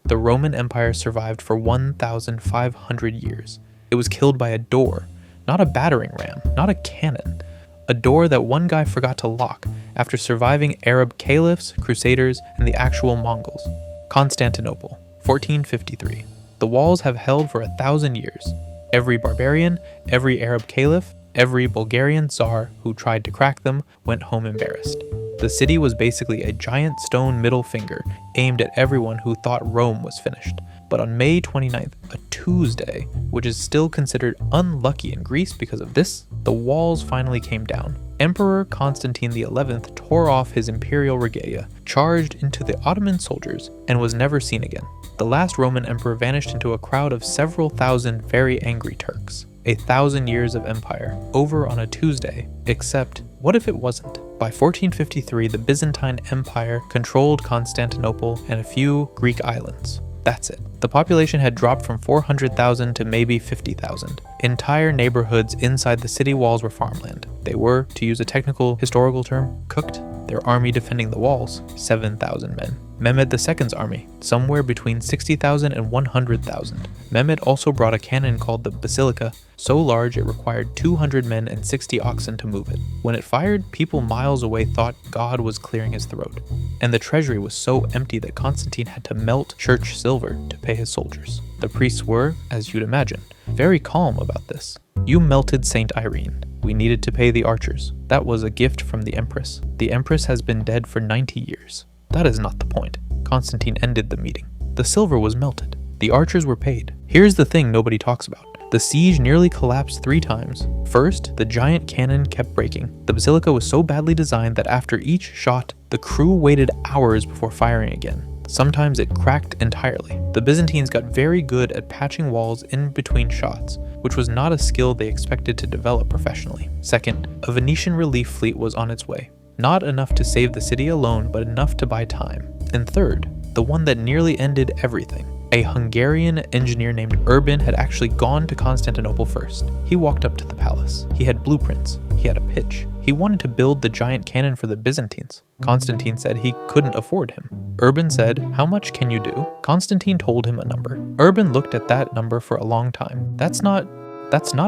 the Roman Empire survived for 1,500 years. It was killed by a door, not a battering ram, not a cannon. A door that one guy forgot to lock after surviving Arab caliphs, crusaders, and the actual Mongols. Constantinople, 1453. The walls have held for 1,000 years. Every barbarian, every Arab caliph, every Bulgarian Tsar who tried to crack them went home embarrassed. The city was basically a giant stone middle finger aimed at everyone who thought Rome was finished. But on May 29th, a Tuesday, which is still considered unlucky in Greece because of this, the walls finally came down. Emperor Constantine XI tore off his imperial regalia, charged into the Ottoman soldiers, and was never seen again. The last Roman emperor vanished into a crowd of several thousand very angry Turks. 1,000 years of empire, over on a Tuesday, except what if it wasn't? By 1453, the Byzantine Empire controlled Constantinople and a few Greek islands. That's it. The population had dropped from 400,000 to maybe 50,000. Entire neighborhoods inside the city walls were farmland. They were, to use a technical historical term, cooked. Their army defending the walls, 7,000 men. Mehmed II's army, somewhere between 60,000 and 100,000. Mehmed also brought a cannon called the Basilica, so large it required 200 men and 60 oxen to move it. When it fired, people miles away thought God was clearing his throat. And the treasury was so empty that Constantine had to melt church silver to pay his soldiers. The priests were, as you'd imagine, very calm about this. You melted Saint Irene. We needed to pay the archers. That was a gift from the Empress. The Empress has been dead for 90 years. That is not the point. Constantine ended the meeting. The silver was melted. The archers were paid. Here's the thing nobody talks about. The siege nearly collapsed 3 times. First, the giant cannon kept breaking. The basilica was so badly designed that after each shot, the crew waited hours before firing again. Sometimes it cracked entirely. The Byzantines got very good at patching walls in between shots, which was not a skill they expected to develop professionally. Second, a Venetian relief fleet was on its way. Not enough to save the city alone, but enough to buy time. And third, the one that nearly ended everything. A Hungarian engineer named Urban had actually gone to Constantinople first. He walked up to the palace. He had blueprints. He had a pitch. He wanted to build the giant cannon for the Byzantines. Constantine said he couldn't afford him. Urban said, "How much can you do?" Constantine told him a number. Urban looked at that number for a long time. That's not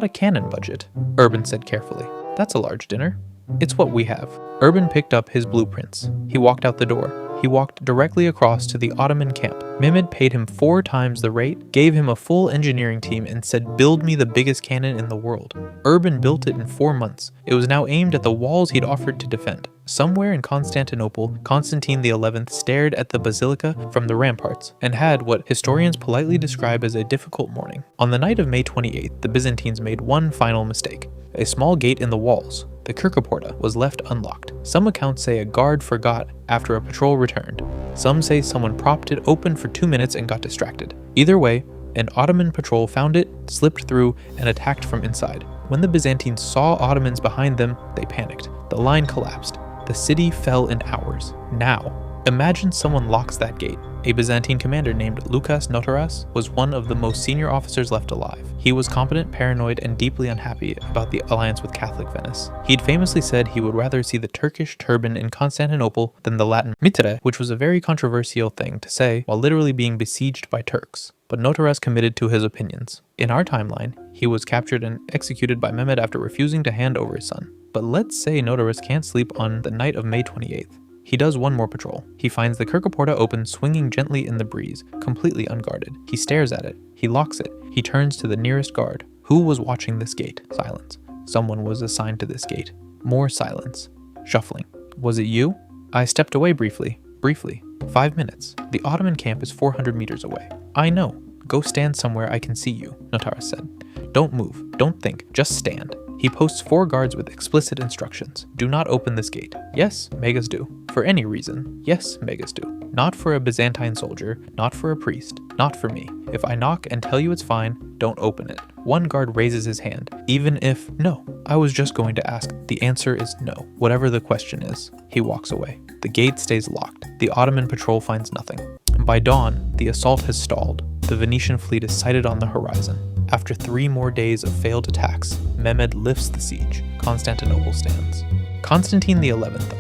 a cannon budget," Urban said carefully. "That's a large dinner. It's what we have." Urban picked up his blueprints. He walked out the door. He walked directly across to the Ottoman camp. Mehmed paid him 4 times the rate, gave him a full engineering team, and said, "Build me the biggest cannon in the world." Urban built it in 4 months. It was now aimed at the walls he'd offered to defend. Somewhere in Constantinople, Constantine XI stared at the basilica from the ramparts and had what historians politely describe as a difficult morning. On the night of May 28th, the Byzantines made one final mistake. A small gate in the walls, the Kerkoporta, was left unlocked. Some accounts say a guard forgot after a patrol returned. Some say someone propped it open for 2 minutes and got distracted. Either way, an Ottoman patrol found it, slipped through, and attacked from inside. When the Byzantines saw Ottomans behind them, they panicked. The line collapsed. The city fell in hours. Now, imagine someone locks that gate. A Byzantine commander named Loukas Notaras was one of the most senior officers left alive. He was competent, paranoid, and deeply unhappy about the alliance with Catholic Venice. He'd famously said he would rather see the Turkish turban in Constantinople than the Latin mitre, which was a very controversial thing to say while literally being besieged by Turks. But Notaras committed to his opinions. In our timeline, he was captured and executed by Mehmed after refusing to hand over his son. But let's say Notaras can't sleep on the night of May 28th. He does one more patrol. He finds the Kerkoporta open, swinging gently in the breeze, completely unguarded. He stares at it. He locks it. He turns to the nearest guard. Who was watching this gate? Silence. Someone was assigned to this gate. More silence. Shuffling. Was it you? I stepped away briefly. 5 minutes. The Ottoman camp is 400 meters away. I know. Go stand somewhere I can see you, Notaras said. Don't move. Don't think. Just stand. He posts 4 guards with explicit instructions. Do not open this gate. Yes, Megas do. For any reason. Yes, Megas do. Not for a Byzantine soldier, not for a priest, not for me. If I knock and tell you it's fine, don't open it. One guard raises his hand. Even if, no, I was just going to ask. The answer is no, whatever the question is. He walks away. The gate stays locked. The Ottoman patrol finds nothing. By dawn, the assault has stalled. The Venetian fleet is sighted on the horizon. After 3 more days of failed attacks, Mehmed lifts the siege. Constantinople stands. Constantine XI,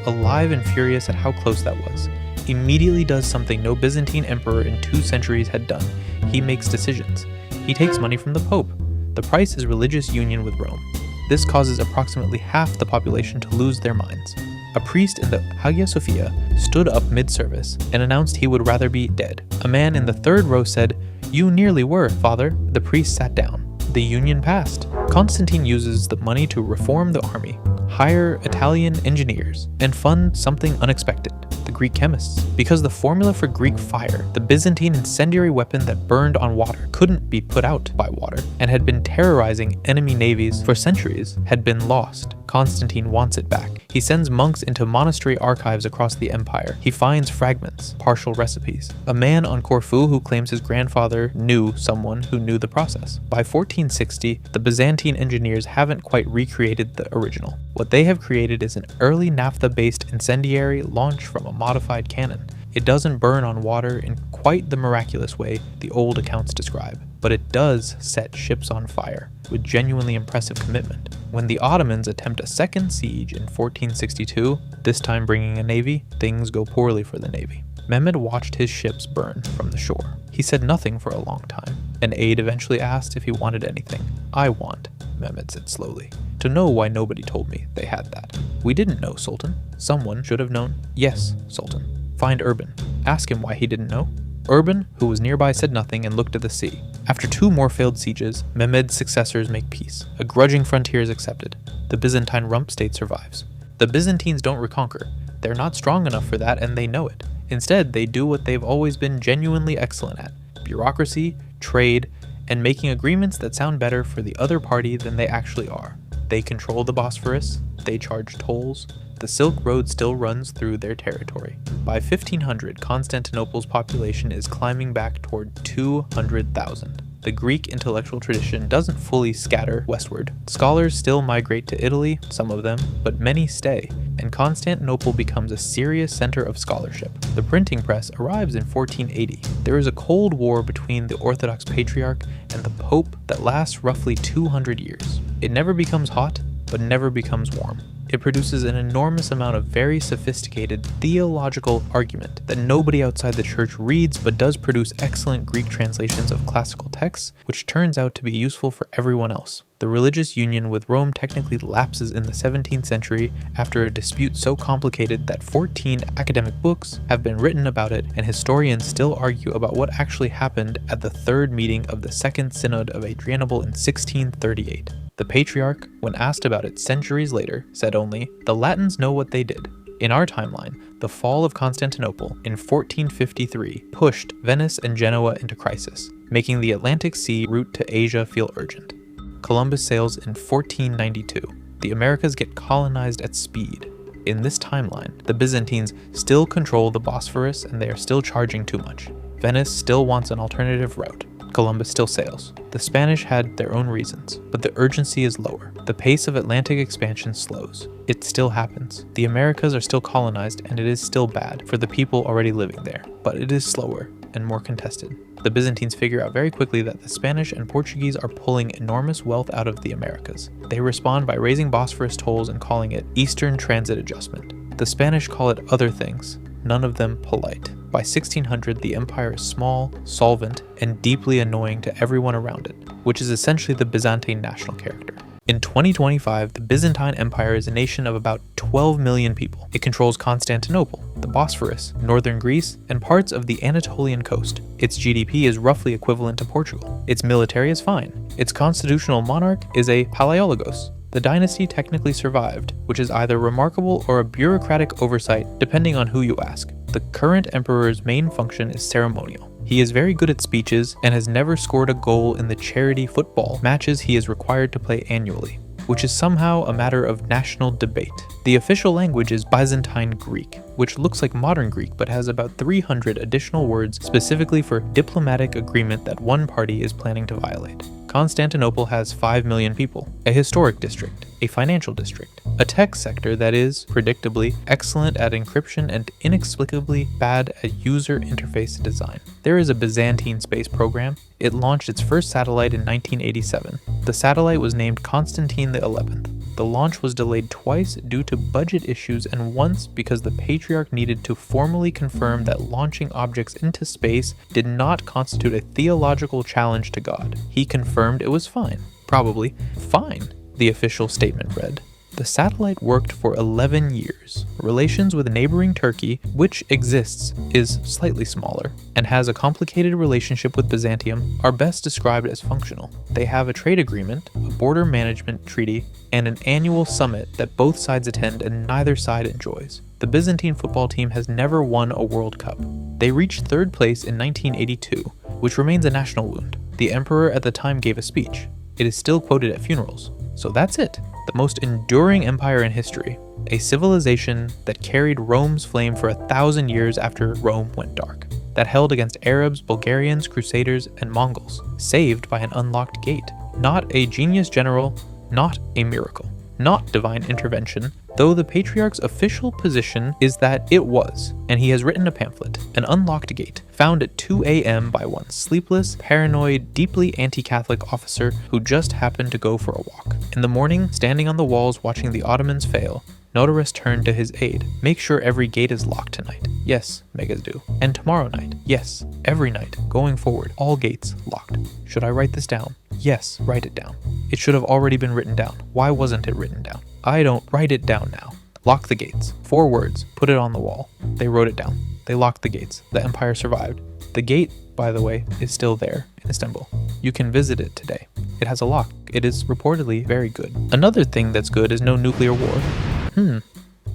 alive and furious at how close that was, immediately does something no Byzantine emperor in 2 centuries had done. He makes decisions. He takes money from the Pope. The price is religious union with Rome. This causes approximately half the population to lose their minds. A priest in the Hagia Sophia stood up mid-service and announced he would rather be dead. A man in the 3rd row said, "You nearly were, Father." The priest sat down. The union passed. Constantine uses the money to reform the army, hire Italian engineers, and fund something unexpected: the Greek chemists. Because the formula for Greek fire, the Byzantine incendiary weapon that burned on water, couldn't be put out by water, and had been terrorizing enemy navies for centuries, had been lost. Constantine wants it back. He sends monks into monastery archives across the empire. He finds fragments, partial recipes. A man on Corfu who claims his grandfather knew someone who knew the process. By 1460, the Byzantine engineers haven't quite recreated the original. What they have created is an early naphtha-based incendiary launched from a modified cannon. It doesn't burn on water in quite the miraculous way the old accounts describe, but it does set ships on fire with genuinely impressive commitment. When the Ottomans attempt a second siege in 1462, this time bringing a navy, things go poorly for the navy. Mehmed watched his ships burn from the shore. He said nothing for a long time. An aide eventually asked if he wanted anything. "I want," Mehmed said slowly, "to know why nobody told me they had that." "We didn't know, Sultan." "Someone should have known." "Yes, Sultan." "Find Urban. Ask him why he didn't know." Urban, who was nearby, said nothing and looked at the sea. After 2 more failed sieges, Mehmed's successors make peace. A grudging frontier is accepted. The Byzantine rump state survives. The Byzantines don't reconquer. They're not strong enough for that, and they know it. Instead, they do what they've always been genuinely excellent at: bureaucracy, trade, and making agreements that sound better for the other party than they actually are. They control the Bosphorus. They charge tolls. The Silk Road still runs through their territory. By 1500, Constantinople's population is climbing back toward 200,000. The Greek intellectual tradition doesn't fully scatter westward. Scholars still migrate to Italy, some of them, but many stay, and Constantinople becomes a serious center of scholarship. The printing press arrives in 1480. There is a cold war between the Orthodox Patriarch and the Pope that lasts roughly 200 years. It never becomes hot, but never becomes warm. It produces an enormous amount of very sophisticated theological argument that nobody outside the church reads, but does produce excellent Greek translations of classical texts, which turns out to be useful for everyone else. The religious union with Rome technically lapses in the 17th century after a dispute so complicated that 14 academic books have been written about it, and historians still argue about what actually happened at the 3rd meeting of the Second Synod of Adrianople in 1638. The Patriarch, when asked about it centuries later, said only, "The Latins know what they did." In our timeline, the fall of Constantinople in 1453 pushed Venice and Genoa into crisis, making the Atlantic Sea route to Asia feel urgent. Columbus sails in 1492. The Americas get colonized at speed. In this timeline, the Byzantines still control the Bosphorus and they are still charging too much. Venice still wants an alternative route. Columbus still sails. The Spanish had their own reasons, but the urgency is lower. The pace of Atlantic expansion slows. It still happens. The Americas are still colonized, and it is still bad for the people already living there, but it is slower and more contested. The Byzantines figure out very quickly that the Spanish and Portuguese are pulling enormous wealth out of the Americas. They respond by raising Bosphorus tolls and calling it Eastern Transit Adjustment. The Spanish call it other things, none of them polite. By 1600, the empire is small, solvent, and deeply annoying to everyone around it, which is essentially the Byzantine national character. In 2025, the Byzantine Empire is a nation of about 12 million people. It controls Constantinople, the Bosphorus, northern Greece, and parts of the Anatolian coast. Its GDP is roughly equivalent to Portugal. Its military is fine. Its constitutional monarch is a Palaiologos. The dynasty technically survived, which is either remarkable or a bureaucratic oversight, depending on who you ask. The current emperor's main function is ceremonial. He is very good at speeches and has never scored a goal in the charity football matches he is required to play annually, which is somehow a matter of national debate. The official language is Byzantine Greek, which looks like modern Greek but has about 300 additional words specifically for diplomatic agreement that one party is planning to violate. Constantinople has 5 million people, a historic district, a financial district, a tech sector that is, predictably, excellent at encryption and inexplicably bad at user interface design. There is a Byzantine space program. It launched its first satellite in 1987. The satellite was named Constantine XI. The launch was delayed twice due to budget issues and once because the Patriarch needed to formally confirm that launching objects into space did not constitute a theological challenge to God. He confirmed it was fine. Probably fine, the official statement read. The satellite worked for 11 years. Relations with neighboring Turkey, which exists, is slightly smaller, and has a complicated relationship with Byzantium, are best described as functional. They have a trade agreement, a border management treaty, and an annual summit that both sides attend and neither side enjoys. The Byzantine football team has never won a World Cup. They reached third place in 1982, which remains a national wound. The emperor at the time gave a speech. It is still quoted at funerals. So that's it. The most enduring empire in history. A civilization that carried Rome's flame for 1,000 years after Rome went dark. That held against Arabs, Bulgarians, Crusaders, and Mongols. Saved by an unlocked gate. Not a genius general, not a miracle. Not divine intervention, though the Patriarch's official position is that it was, and he has written a pamphlet, An Unlocked Gate, found at 2 a.m. by one sleepless, paranoid, deeply anti-Catholic officer who just happened to go for a walk. In the morning, standing on the walls watching the Ottomans fail, Notaras turned to his aide. Make sure every gate is locked tonight. Yes, Megas do. And tomorrow night. Yes, every night. Going forward, all gates locked. Should I write this down? Yes, write it down. It should have already been written down. Why wasn't it written down? I don't write it down now. Lock the gates. 4 words. Put it on the wall. They wrote it down. They locked the gates. The empire survived. The gate, by the way, is still there in Istanbul. You can visit it today. It has a lock. It is reportedly very good. Another thing that's good is no nuclear war.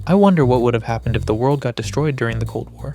I wonder what would have happened if the world got destroyed during the Cold War.